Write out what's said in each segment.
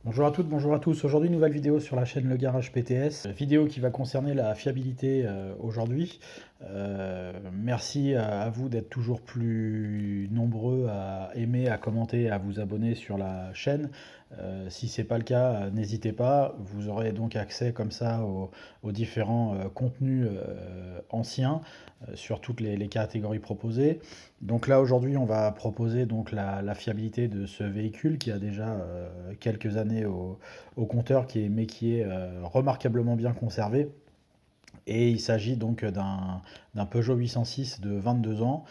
Bonjour à toutes, bonjour à tous. Aujourd'hui, nouvelle vidéo sur la chaîne Le Garage PTS. Vidéo qui va concerner la fiabilité aujourd'hui. Merci à vous d'être toujours plus nombreux à aimer, à commenter, à vous abonner sur la chaîne. Si ce n'est pas le cas, n'hésitez pas. Vous aurez donc accès comme ça aux différents contenus anciens sur toutes les catégories proposées. Donc là aujourd'hui on va proposer donc la fiabilité de ce véhicule qui a déjà quelques années au compteur mais qui est remarquablement bien conservé. Et il s'agit donc d'un Peugeot 806 de 22 ans.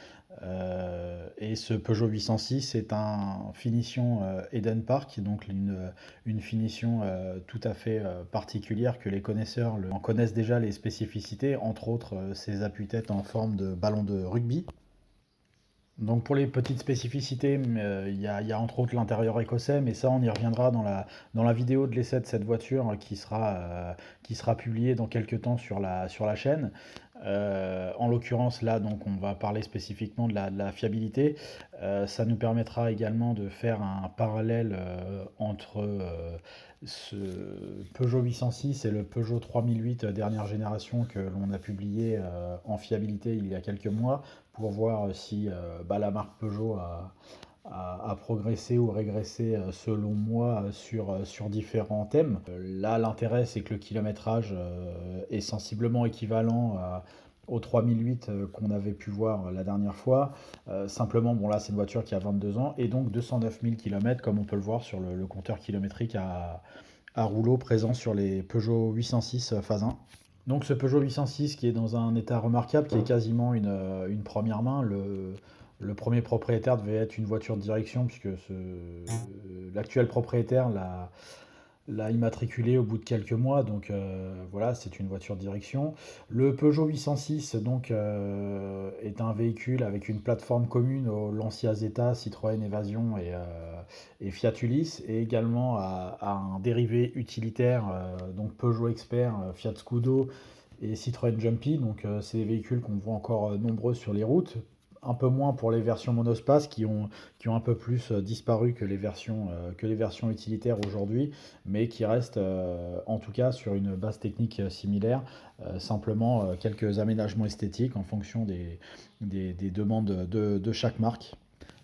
Et ce Peugeot 806 est un finition Eden Park, donc une finition tout à fait particulière que les connaisseurs en connaissent déjà les spécificités, entre autres ses appuis-têtes en forme de ballon de rugby. Donc pour les petites spécificités, il y a entre autres l'intérieur écossais, mais ça on y reviendra dans la vidéo de l'essai de cette voiture qui sera publiée dans quelques temps sur la chaîne. En l'occurrence là, donc on va parler spécifiquement de la fiabilité. Ça nous permettra également de faire un parallèle entre ce Peugeot 806 et le Peugeot 3008 dernière génération que l'on a publié en fiabilité il y a quelques mois pour voir si la marque Peugeot a progressé ou régressé selon moi sur différents thèmes. Là, l'intérêt, c'est que le kilométrage est sensiblement équivalent au 3008 qu'on avait pu voir la dernière fois. Simplement, bon là, c'est une voiture qui a 22 ans et donc 209 000 km, comme on peut le voir sur le compteur kilométrique à rouleau présent sur les Peugeot 806 phase 1. Donc ce Peugeot 806 qui est dans un état remarquable, qui est quasiment une première main. Le premier propriétaire devait être une voiture de direction, puisque l'actuel propriétaire l'a immatriculé au bout de quelques mois, donc voilà, c'est une voiture de direction. Le Peugeot 806 donc, est un véhicule avec une plateforme commune au Lancia Zeta, Citroën Evasion et Fiat Ulysse, et également à un dérivé utilitaire, donc Peugeot Expert, Fiat Scudo et Citroën Jumpy. Donc c'est des véhicules qu'on voit encore nombreux sur les routes. Un peu moins pour les versions monospace qui ont un peu plus disparu que les versions utilitaires aujourd'hui, mais qui restent en tout cas sur une base technique similaire, simplement quelques aménagements esthétiques en fonction des demandes de chaque marque.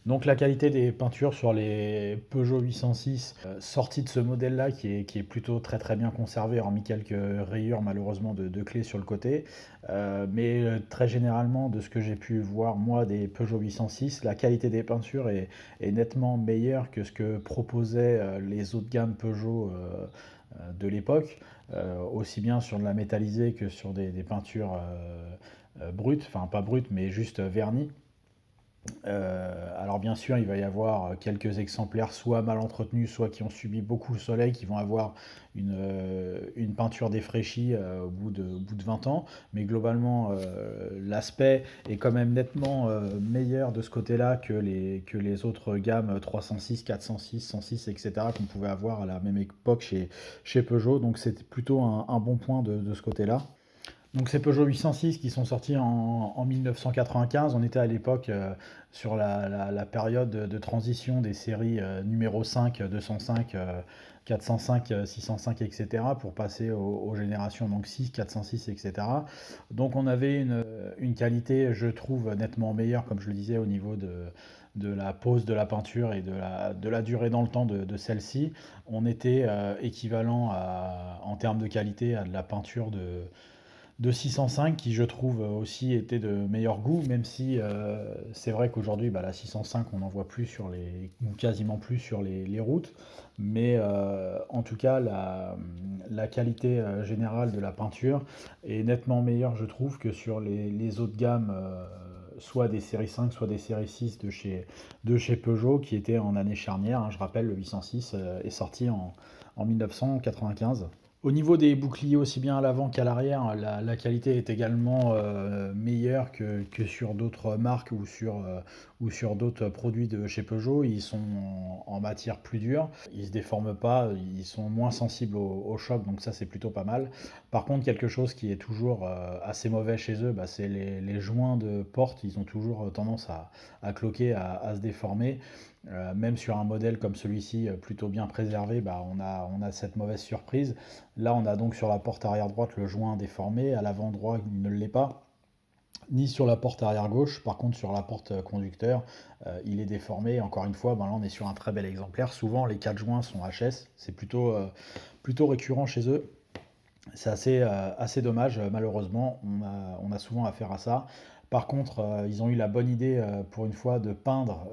Donc la qualité des peintures sur les Peugeot 806 sorties de ce modèle-là qui est plutôt très très bien conservé, hormis quelques rayures malheureusement de clés sur le côté. Mais très généralement, de ce que j'ai pu voir moi des Peugeot 806, la qualité des peintures est nettement meilleure que ce que proposaient les autres gammes Peugeot de l'époque, aussi bien sur de la métallisée que sur des peintures brutes, enfin pas brutes mais juste vernies. Alors bien sûr, il va y avoir quelques exemplaires soit mal entretenus, soit qui ont subi beaucoup le soleil, qui vont avoir une peinture défraîchie au bout de 20 ans. Mais globalement, l'aspect est quand même nettement meilleur de ce côté-là que les autres gammes 306, 406, 106, etc. qu'on pouvait avoir à la même époque chez Peugeot. Donc c'est plutôt un bon point de ce côté-là. Donc ces Peugeot 806 qui sont sortis en 1995, on était à l'époque sur la période de transition des séries numéro 5, 205, 405, 605, etc. pour passer aux générations donc 6, 406, etc. Donc on avait une qualité, je trouve, nettement meilleure, comme je le disais, au niveau de la pose de la peinture et de la durée dans le temps de celle-ci. On était équivalent en termes de qualité à de la peinture de 605 qui je trouve aussi était de meilleur goût, même si c'est vrai qu'aujourd'hui la 605 on n'en voit plus ou quasiment plus sur les routes, mais en tout cas la qualité générale de la peinture est nettement meilleure je trouve que sur les autres gammes, soit des séries 5 soit des séries 6 de chez Peugeot qui étaient en année charnière, hein. Je rappelle, le 806 est sorti en 1995. Au niveau des boucliers, aussi bien à l'avant qu'à l'arrière, la qualité est également meilleure que sur d'autres marques ou sur d'autres produits de chez Peugeot. Ils sont en matière plus dure. Ils se déforment pas, ils sont moins sensibles au choc, donc ça c'est plutôt pas mal. Par contre, quelque chose qui est toujours assez mauvais chez eux, bah, c'est les joints de porte. Ils ont toujours tendance à cloquer, à se déformer. Même sur un modèle comme celui-ci, plutôt bien préservé, bah, on a cette mauvaise surprise. Là, on a donc sur la porte arrière droite le joint déformé, à l'avant droit il ne l'est pas, ni sur la porte arrière gauche. Par contre, sur la porte conducteur, il est déformé. Encore une fois, ben là, on est sur un très bel exemplaire. Souvent, les quatre joints sont HS. C'est plutôt récurrent chez eux. C'est assez dommage, malheureusement, on a souvent affaire à ça. Par contre, ils ont eu la bonne idée, pour une fois, de peindre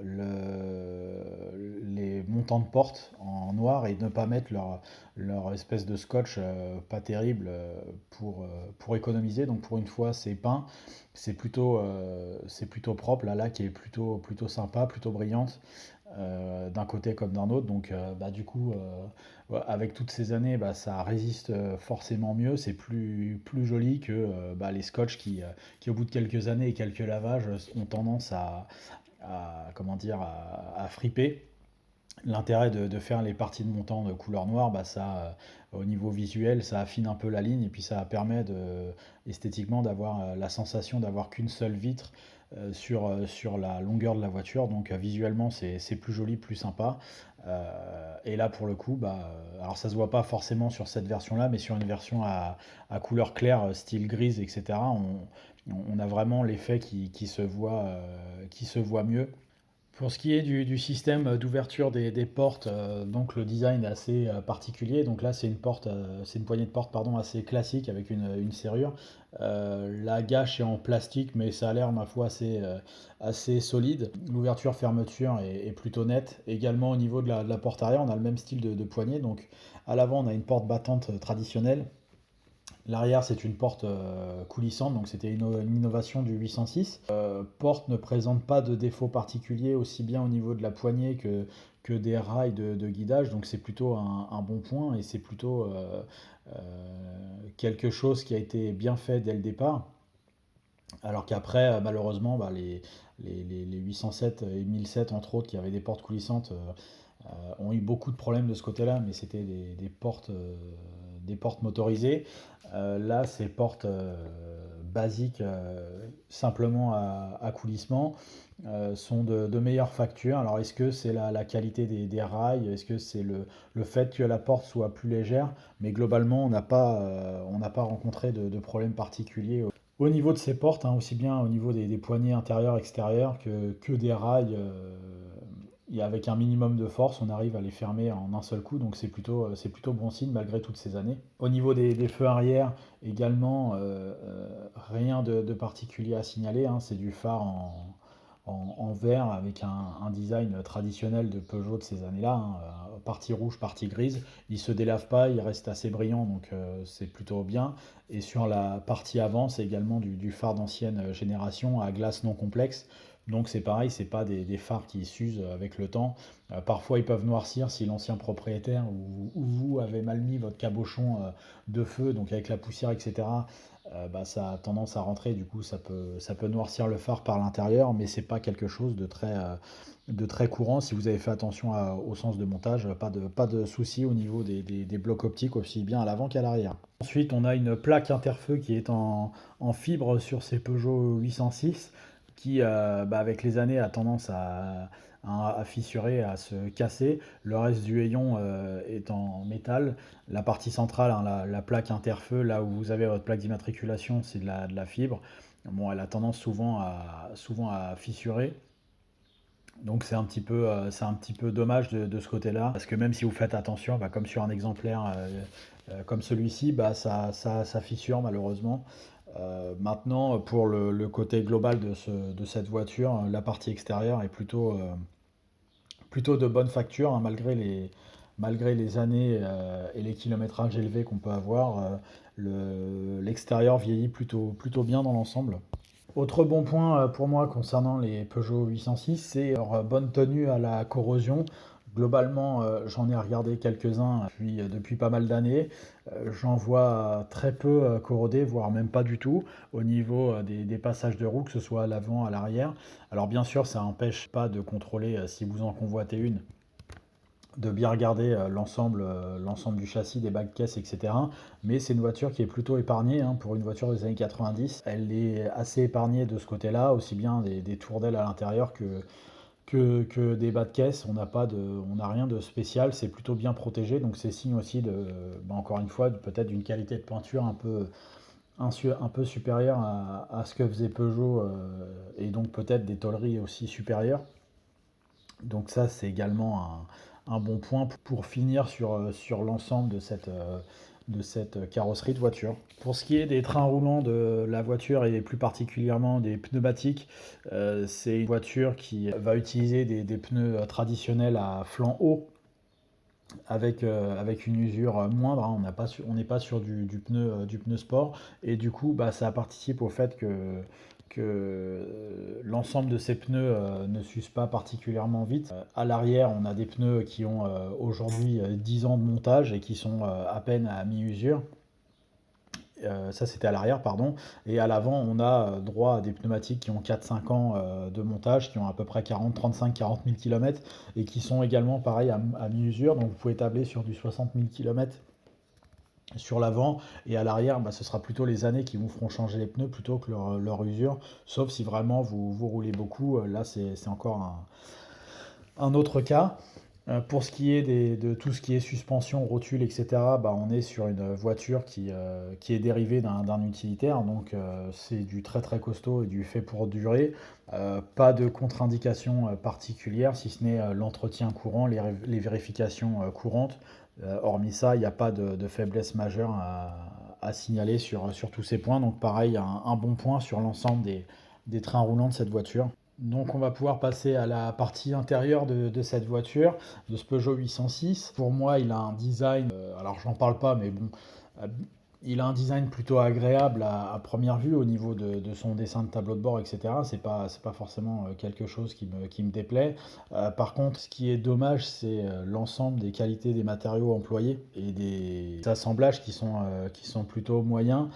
les montants de porte en noir et de ne pas mettre leur espèce de scotch pas terrible pour économiser. Donc pour une fois, c'est peint. C'est plutôt propre, la laque est plutôt sympa, plutôt brillante, d'un côté comme d'un autre. Donc bah, du coup, ouais, avec toutes ces années, bah, ça résiste forcément mieux. C'est plus joli que bah, les scotch qui, au bout de quelques années et quelques lavages, ont tendance comment dire, à friper. L'intérêt de faire les parties de montant de couleur noire, bah, au niveau visuel, ça affine un peu la ligne et puis ça permet esthétiquement d'avoir la sensation d'avoir qu'une seule vitre sur la longueur de la voiture. Donc visuellement, c'est plus joli, plus sympa. Et là, pour le coup, bah, alors ça se voit pas forcément sur cette version-là, mais sur une version à couleur claire, style grise, etc., on a vraiment l'effet qui se voit mieux. Pour ce qui est du système d'ouverture des portes, donc le design est assez particulier. Donc là, c'est une poignée de porte pardon, assez classique avec une serrure. La gâche est en plastique, mais ça a l'air, ma foi, assez solide. L'ouverture-fermeture est plutôt nette. Également, au niveau de la porte arrière, on a le même style de poignée. Donc à l'avant, on a une porte battante traditionnelle. L'arrière, c'est une porte coulissante, donc c'était une innovation du 806. Porte ne présente pas de défaut particulier, aussi bien au niveau de la poignée que des rails de guidage, donc c'est plutôt un bon point et c'est plutôt quelque chose qui a été bien fait dès le départ. Alors qu'après, malheureusement, bah, les 807 et 1007, entre autres, qui avaient des portes coulissantes, ont eu beaucoup de problèmes de ce côté-là, mais c'était des portes motorisées. Là, ces portes basiques, simplement à coulissement, sont de meilleure facture. Alors, est-ce que c'est la qualité des rails? Est-ce que c'est le fait que la porte soit plus légère? Mais globalement, on n'a pas rencontré de problème particulier au niveau de ces portes, hein, aussi bien au niveau des poignées intérieures, extérieures, que des rails. Et avec un minimum de force, on arrive à les fermer en un seul coup, donc c'est plutôt bon signe malgré toutes ces années. Au niveau des feux arrière, également, rien de particulier à signaler, hein, c'est du phare en verre avec un design traditionnel de Peugeot de ces années-là, hein, partie rouge, partie grise. Il se délave pas, il reste assez brillant, donc c'est plutôt bien. Et sur la partie avant, c'est également du phare d'ancienne génération à glace non complexe. Donc c'est pareil, c'est pas des phares qui s'usent avec le temps. Parfois ils peuvent noircir si l'ancien propriétaire ou vous avez mal mis votre cabochon de feu, donc avec la poussière, etc. Bah, ça a tendance à rentrer, du coup ça peut noircir le phare par l'intérieur, mais c'est pas quelque chose de très courant. Si vous avez fait attention au sens de montage, pas de souci au niveau des blocs optiques, aussi bien à l'avant qu'à l'arrière. Ensuite, on a une plaque interfeu qui est en fibre sur ces Peugeot 806 qui, bah, avec les années, a tendance à fissurer, à se casser. Le reste du hayon est en métal. La partie centrale, hein, la plaque interfeu, là où vous avez votre plaque d'immatriculation, c'est de la fibre. Bon, elle a tendance souvent à fissurer. Donc c'est un petit peu dommage de ce côté-là, parce que même si vous faites attention, bah, comme sur un exemplaire comme celui-ci, bah, ça fissure malheureusement. Maintenant, pour le côté global de cette voiture, la partie extérieure est plutôt de bonne facture, hein, malgré les années et les kilométrages élevés qu'on peut avoir. L'extérieur vieillit plutôt bien dans l'ensemble. Autre bon point pour moi concernant les Peugeot 806, c'est leur bonne tenue à la corrosion. Globalement, j'en ai regardé quelques-uns depuis pas mal d'années. J'en vois très peu corrodés, voire même pas du tout, au niveau des passages de roue, que ce soit à l'avant, à l'arrière. Alors bien sûr, ça n'empêche pas de contrôler si vous en convoitez une, de bien regarder l'ensemble du châssis, des bas de caisse, etc. Mais c'est une voiture qui est plutôt épargnée hein, pour une voiture des années 90. Elle est assez épargnée de ce côté-là, aussi bien des tours d'aile à l'intérieur que des bas de caisse. On n'a rien de spécial, c'est plutôt bien protégé. Donc c'est signe aussi encore une fois, peut-être d'une qualité de peinture un peu supérieure à ce que faisait Peugeot et donc peut-être des tôleries aussi supérieures. Donc ça, c'est également un bon point pour finir sur l'ensemble de cette carrosserie de voiture. Pour ce qui est des trains roulants de la voiture et plus particulièrement des pneumatiques, c'est une voiture qui va utiliser des pneus traditionnels à flanc haut avec une usure moindre, hein. On n'est pas sur du pneu sport. Et du coup, ça participe au fait que l'ensemble de ces pneus ne s'use pas particulièrement vite. À l'arrière, on a des pneus qui ont aujourd'hui 10 ans de montage et qui sont à peine à mi-usure. Ça, c'était à l'arrière, pardon. Et à l'avant, on a droit à des pneumatiques qui ont 4-5 ans de montage, qui ont à peu près 35-40 000 km et qui sont également pareil à mi-usure. Donc vous pouvez tabler sur du 60 000 km sur l'avant, et à l'arrière, ce sera plutôt les années qui vous feront changer les pneus plutôt que leur usure. Sauf si vraiment vous roulez beaucoup, là c'est encore un autre cas. Pour ce qui est de tout ce qui est suspension, rotule, etc., on est sur une voiture qui est dérivée d'un utilitaire, donc c'est du très très costaud et du fait pour durer. Pas de contre-indication particulière, si ce n'est l'entretien courant, les vérifications courantes. Hormis ça, il n'y a pas de faiblesse majeure à signaler sur tous ces points. Donc pareil, un bon point sur l'ensemble des trains roulants de cette voiture. Donc on va pouvoir passer à la partie intérieure de cette voiture, de ce Peugeot 806. Pour moi, il a un design, alors j'en parle pas, mais bon, euh, il a un design plutôt agréable à première vue au niveau de son dessin de tableau de bord, etc. C'est pas forcément quelque chose qui me déplaît. Par contre, ce qui est dommage, c'est l'ensemble des qualités des matériaux employés et des assemblages qui sont plutôt moyens.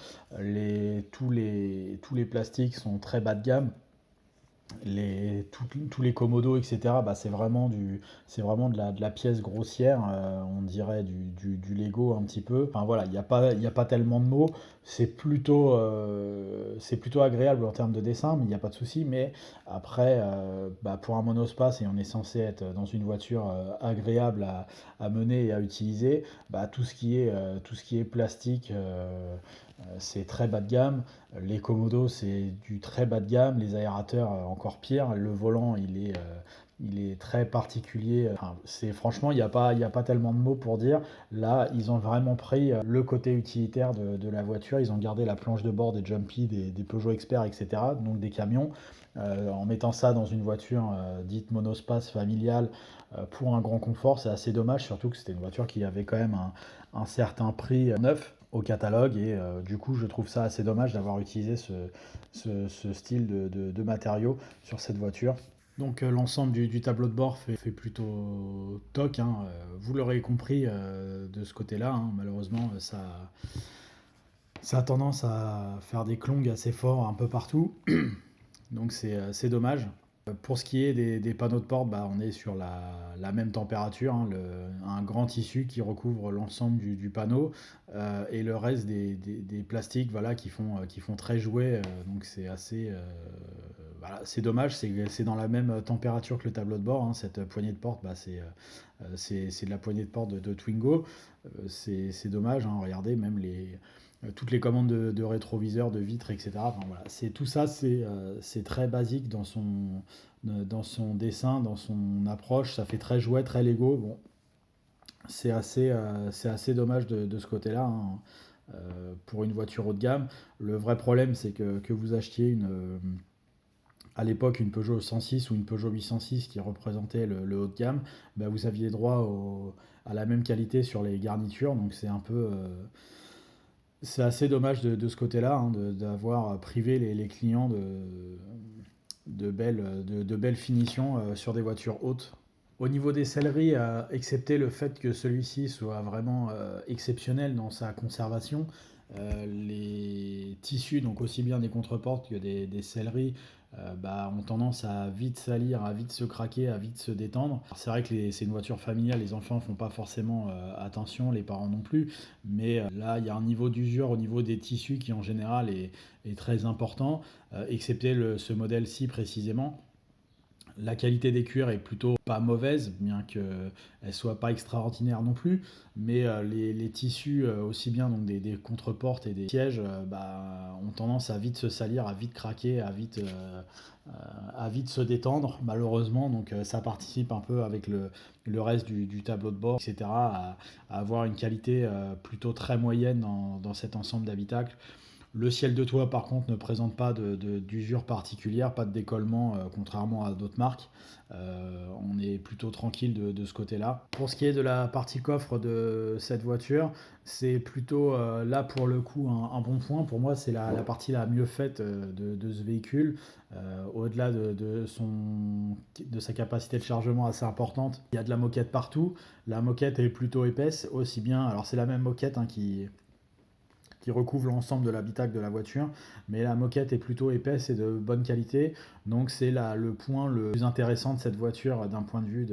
Tous les plastiques sont très bas de gamme. Tous les commodos, etc., c'est vraiment de la pièce grossière, on dirait du Lego un petit peu. Enfin voilà, il y a pas tellement de mots. C'est plutôt agréable en termes de dessin, mais il n'y a pas de souci. Mais après, pour un monospace, et on est censé être dans une voiture agréable à mener et à utiliser, tout ce qui est plastique, c'est très bas de gamme. Les commodos, c'est du très bas de gamme. Les aérateurs, encore pire. Le volant, il est très particulier. Enfin, franchement, il y a pas tellement de mots pour dire. Là, ils ont vraiment pris le côté utilitaire de la voiture. Ils ont gardé la planche de bord des Jumpy, des Peugeot Expert, etc. Donc des camions. En mettant ça dans une voiture dite monospace familiale pour un grand confort, c'est assez dommage. Surtout que c'était une voiture qui avait quand même un certain prix neuf au catalogue, et du coup je trouve ça assez dommage d'avoir utilisé ce style de matériaux sur cette voiture. Donc l'ensemble du tableau de bord fait plutôt toc, hein. Vous l'aurez compris de ce côté-là, hein. Malheureusement ça a tendance à faire des clongs assez forts un peu partout, donc c'est dommage. Pour ce qui est des panneaux de porte, on est sur la même température, hein, un grand tissu qui recouvre l'ensemble du panneau, et le reste des plastiques, voilà, qui font très jouet, donc c'est assez... voilà, c'est dommage, c'est dans la même température que le tableau de bord, hein. Cette poignée de porte, c'est de la poignée de porte de Twingo. C'est dommage, hein. Regardez, même toutes les commandes de rétroviseur, de vitres, etc. Enfin, voilà, tout ça, c'est très basique dans son dessin, dans son approche. Ça fait très jouet, très Lego. Bon, c'est assez dommage de ce côté-là, hein, pour une voiture haut de gamme. Le vrai problème, c'est que vous achetiez à l'époque une Peugeot 106 ou une Peugeot 806 qui représentait le haut de gamme, vous aviez droit à la même qualité sur les garnitures. Donc c'est assez dommage de ce côté-là, hein, d'avoir privé les clients de belles finitions sur des voitures hautes. Au niveau des selleries, excepté le fait que celui-ci soit vraiment exceptionnel dans sa conservation, les tissus, donc aussi bien des contreportes que des selleries, ont tendance à vite salir, à vite se craquer, à vite se détendre. Alors, c'est vrai que c'est une voiture familiale, les enfants font pas forcément attention, les parents non plus, mais là il y a un niveau d'usure au niveau des tissus qui en général est très important, excepté ce modèle-ci précisément. La qualité des cuirs est plutôt pas mauvaise, bien qu'elle soit pas extraordinaire non plus, mais les tissus, aussi bien donc des contreportes et des sièges, ont tendance à vite se salir, à vite craquer, à vite se détendre, malheureusement. Donc ça participe un peu avec le reste du tableau de bord, etc., à avoir une qualité plutôt très moyenne dans cet ensemble d'habitacles. Le ciel de toit, par contre, ne présente pas d'usure particulière, pas de décollement, contrairement à d'autres marques. On est plutôt tranquille de ce côté-là. Pour ce qui est de la partie coffre de cette voiture, c'est plutôt là pour le coup un bon point. Pour moi, c'est la partie la mieux faite de ce véhicule. Au-delà de sa capacité de chargement assez importante, il y a de la moquette partout. La moquette est plutôt épaisse, aussi bien. Alors, c'est la même moquette qui recouvre l'ensemble de l'habitacle de la voiture, mais la moquette est plutôt épaisse et de bonne qualité, donc c'est le point le plus intéressant de cette voiture d'un point de vue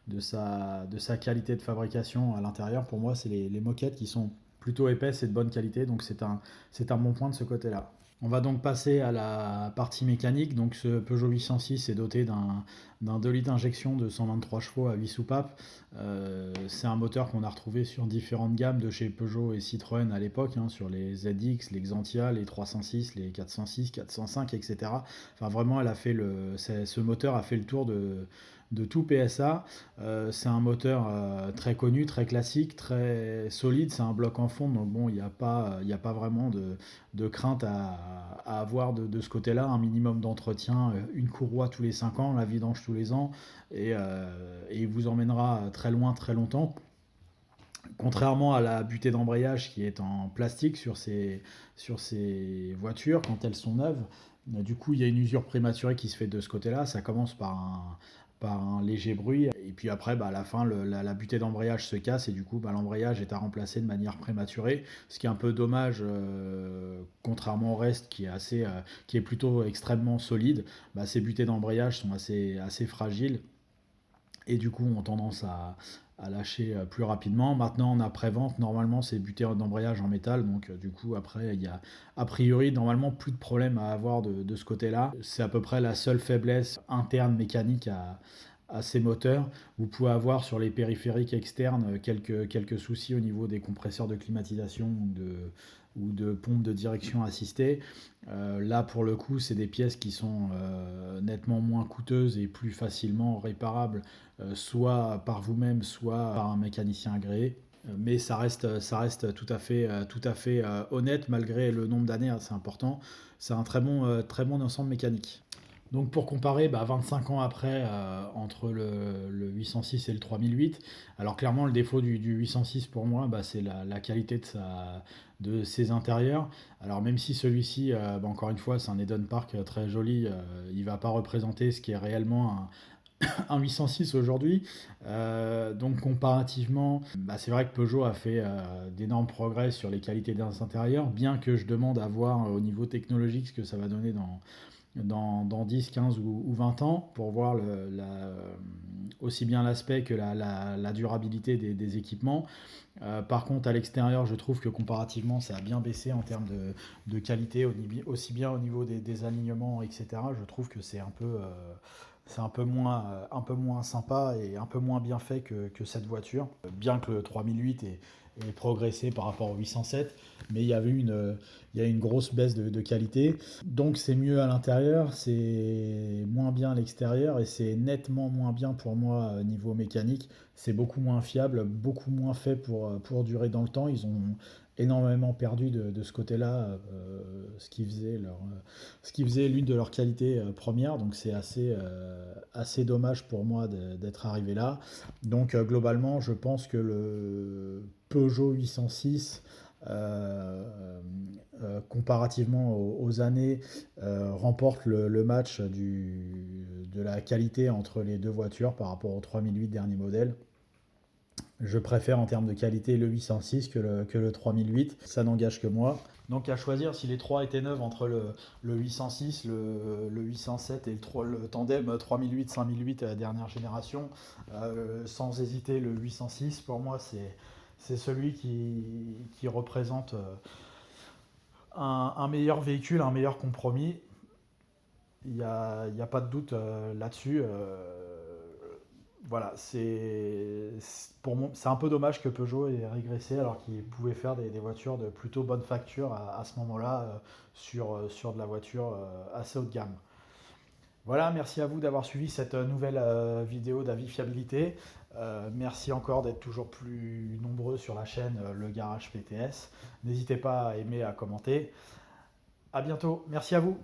de sa qualité de fabrication à l'intérieur. Pour moi, c'est les moquettes qui sont plutôt épaisses et de bonne qualité, donc c'est un bon point de ce côté-là. On va donc passer à la partie mécanique. Donc ce Peugeot 806 est doté d'un 2 litres d'injection de 123 chevaux à 8 soupapes. C'est un moteur qu'on a retrouvé sur différentes gammes de chez Peugeot et Citroën à l'époque, hein, sur les ZX, les Xantia, les 306, les 406, 405, etc. Enfin vraiment, ce moteur a fait le tour de tout PSA. C'est un moteur très connu, très classique, très solide. C'est un bloc en fonte, donc bon, il n'y a pas vraiment de crainte à avoir de ce côté-là. Un minimum d'entretien, une courroie tous les 5 ans, la vidange tous les ans, et il vous emmènera très loin, très longtemps. Contrairement à la butée d'embrayage qui est en plastique sur ces voitures quand elles sont neuves, du coup il y a une usure prématurée qui se fait de ce côté-là. Ça commence par un léger bruit, et puis après à la fin la butée d'embrayage se casse, et du coup l'embrayage est à remplacer de manière prématurée, ce qui est un peu dommage, contrairement au reste qui est plutôt extrêmement solide. Ces butées d'embrayage sont assez fragiles et du coup ont tendance à lâcher plus rapidement. Maintenant, en après-vente, normalement, c'est butée d'embrayage en métal, donc du coup, après, il y a a priori normalement plus de problème à avoir de ce côté-là. C'est à peu près la seule faiblesse interne mécanique à ces moteurs. Vous pouvez avoir sur les périphériques externes quelques soucis au niveau des compresseurs de climatisation ou de pompes de direction assistée. Là, pour le coup, c'est des pièces qui sont nettement moins coûteuses et plus facilement réparables, soit par vous-même, soit par un mécanicien agréé. Mais ça reste tout à fait honnête malgré le nombre d'années assez important. C'est un très bon ensemble mécanique. Donc pour comparer, 25 ans après, entre le 806 et le 3008, alors clairement le défaut du 806 pour moi, c'est la qualité de ses intérieurs. Alors même si celui-ci, encore une fois, c'est un Eden Park très joli, il ne va pas représenter ce qui est réellement un 806 aujourd'hui. Donc comparativement, c'est vrai que Peugeot a fait d'énormes progrès sur les qualités des intérieurs, bien que je demande à voir au niveau technologique ce que ça va donner dans 10, 15 ou 20 ans, pour voir aussi bien l'aspect que la durabilité des équipements. Par contre, à l'extérieur, je trouve que comparativement, ça a bien baissé en termes de qualité, aussi bien au niveau des alignements, etc. Je trouve que c'est un peu moins sympa et un peu moins bien fait que cette voiture. Bien que le 3008 ait progressé par rapport au 807, mais il y a une grosse baisse de qualité. Donc c'est mieux à l'intérieur, c'est moins bien à l'extérieur, et c'est nettement moins bien pour moi niveau mécanique. C'est beaucoup moins fiable, beaucoup moins fait pour durer dans le temps. Ils ont énormément perdu de ce côté-là, ce qui faisait l'une de leurs qualités premières. Donc c'est assez dommage pour moi d'être arrivé là. Donc globalement, je pense que le Peugeot 806, comparativement aux années, remporte le match de la qualité entre les deux voitures par rapport au 3008 dernier modèle. Je préfère en termes de qualité le 806 que le 3008, ça n'engage que moi. Donc à choisir, si les trois étaient neufs entre le 806, le 807 et le tandem 3008-5008 dernière génération, sans hésiter le 806, pour moi c'est celui qui représente un meilleur véhicule, un meilleur compromis. Il n'y a pas de doute là-dessus. Voilà, c'est un peu dommage que Peugeot ait régressé alors qu'ils pouvaient faire des voitures de plutôt bonne facture à ce moment-là sur de la voiture assez haut de gamme. Voilà, merci à vous d'avoir suivi cette nouvelle vidéo d'avis fiabilité. Merci encore d'être toujours plus nombreux sur la chaîne Le Garage PTS. N'hésitez pas à aimer, à commenter. À bientôt, merci à vous.